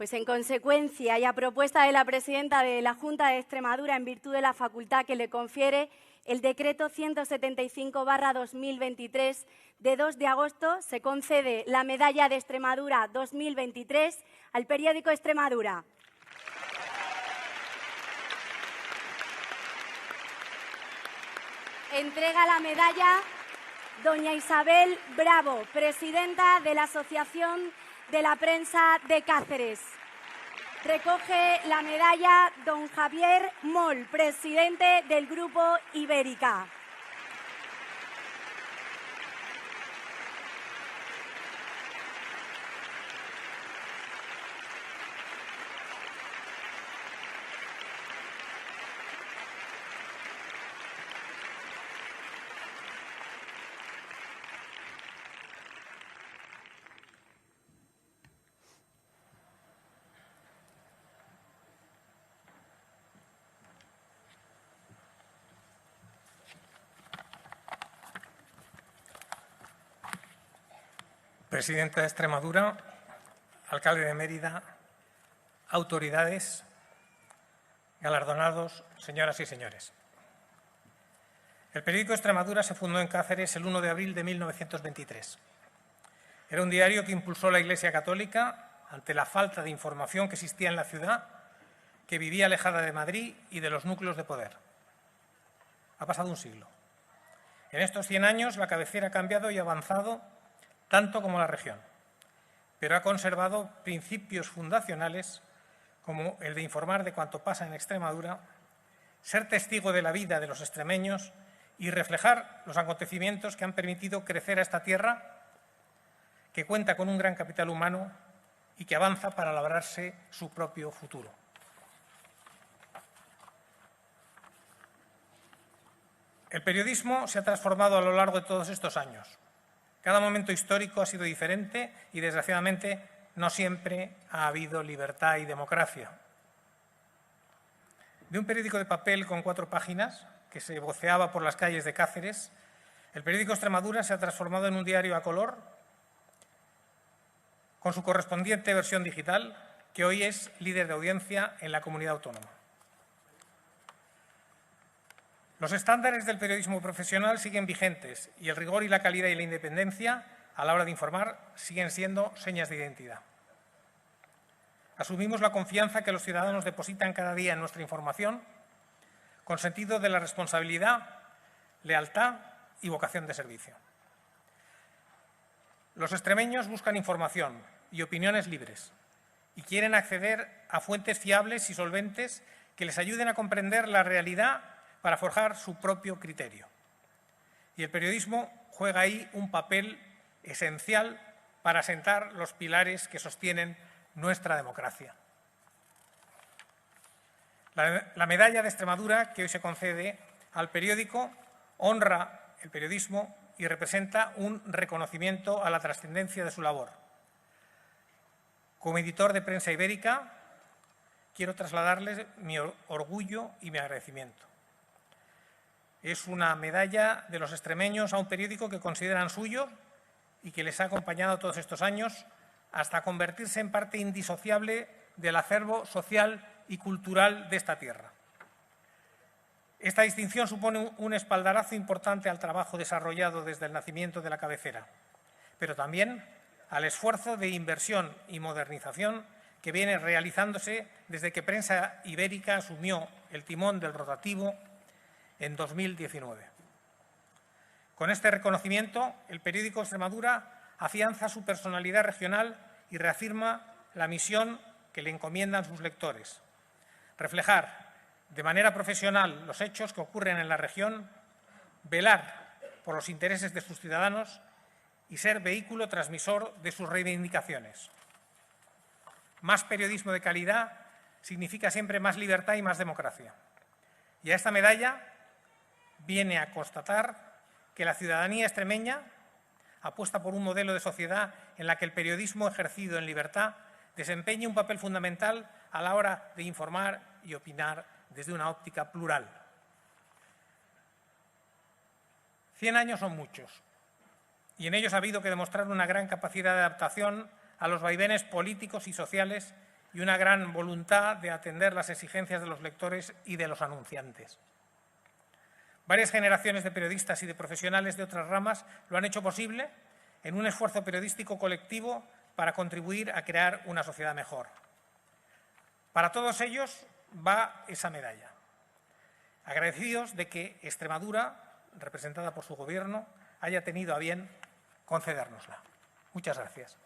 Pues en consecuencia y a propuesta de la presidenta de la Junta de Extremadura, en virtud de la facultad que le confiere el decreto 175/2023 de 2 de agosto, se concede la Medalla de Extremadura 2023 al periódico Extremadura. Entrega la medalla doña Isabel Bravo, presidenta de la Asociación de la Prensa de Cáceres. Recoge la medalla don Javier Moll, presidente del Grupo Ibérica. Presidenta de Extremadura, alcalde de Mérida, autoridades, galardonados, señoras y señores. El periódico Extremadura se fundó en Cáceres el 1 de abril de 1923. Era un diario que impulsó la Iglesia Católica ante la falta de información que existía en la ciudad, que vivía alejada de Madrid y de los núcleos de poder. Ha pasado un siglo. En estos 100 años la cabecera ha cambiado y avanzado tanto como la región, pero ha conservado principios fundacionales como el de informar de cuanto pasa en Extremadura, ser testigo de la vida de los extremeños y reflejar los acontecimientos que han permitido crecer a esta tierra que cuenta con un gran capital humano y que avanza para labrarse su propio futuro. El periodismo se ha transformado a lo largo de todos estos años. Cada momento histórico ha sido diferente y, desgraciadamente, no siempre ha habido libertad y democracia. De un periódico de papel con 4 páginas, que se voceaba por las calles de Cáceres, el periódico Extremadura se ha transformado en un diario a color, con su correspondiente versión digital, que hoy es líder de audiencia en la comunidad autónoma. Los estándares del periodismo profesional siguen vigentes y el rigor y la calidad y la independencia a la hora de informar siguen siendo señas de identidad. Asumimos la confianza que los ciudadanos depositan cada día en nuestra información con sentido de la responsabilidad, lealtad y vocación de servicio. Los extremeños buscan información y opiniones libres y quieren acceder a fuentes fiables y solventes que les ayuden a comprender la realidad para forjar su propio criterio. Y el periodismo juega ahí un papel esencial para asentar los pilares que sostienen nuestra democracia. La medalla de Extremadura que hoy se concede al periódico honra el periodismo y representa un reconocimiento a la trascendencia de su labor. Como editor de Prensa Ibérica, quiero trasladarles mi orgullo y mi agradecimiento. Es una medalla de los extremeños a un periódico que consideran suyo y que les ha acompañado todos estos años hasta convertirse en parte indisociable del acervo social y cultural de esta tierra. Esta distinción supone un espaldarazo importante al trabajo desarrollado desde el nacimiento de la cabecera, pero también al esfuerzo de inversión y modernización que viene realizándose desde que Prensa Ibérica asumió el timón del rotativo en 2019. Con este reconocimiento, el periódico Extremadura afianza su personalidad regional y reafirma la misión que le encomiendan sus lectores: reflejar de manera profesional los hechos que ocurren en la región, velar por los intereses de sus ciudadanos y ser vehículo transmisor de sus reivindicaciones. Más periodismo de calidad significa siempre más libertad y más democracia. Y a esta medalla viene a constatar que la ciudadanía extremeña apuesta por un modelo de sociedad en la que el periodismo ejercido en libertad desempeñe un papel fundamental a la hora de informar y opinar desde una óptica plural. 100 años son muchos y en ellos ha habido que demostrar una gran capacidad de adaptación a los vaivenes políticos y sociales y una gran voluntad de atender las exigencias de los lectores y de los anunciantes. Varias generaciones de periodistas y de profesionales de otras ramas lo han hecho posible en un esfuerzo periodístico colectivo para contribuir a crear una sociedad mejor. Para todos ellos va esa medalla. Agradecidos de que Extremadura, representada por su Gobierno, haya tenido a bien concedérnosla. Muchas gracias.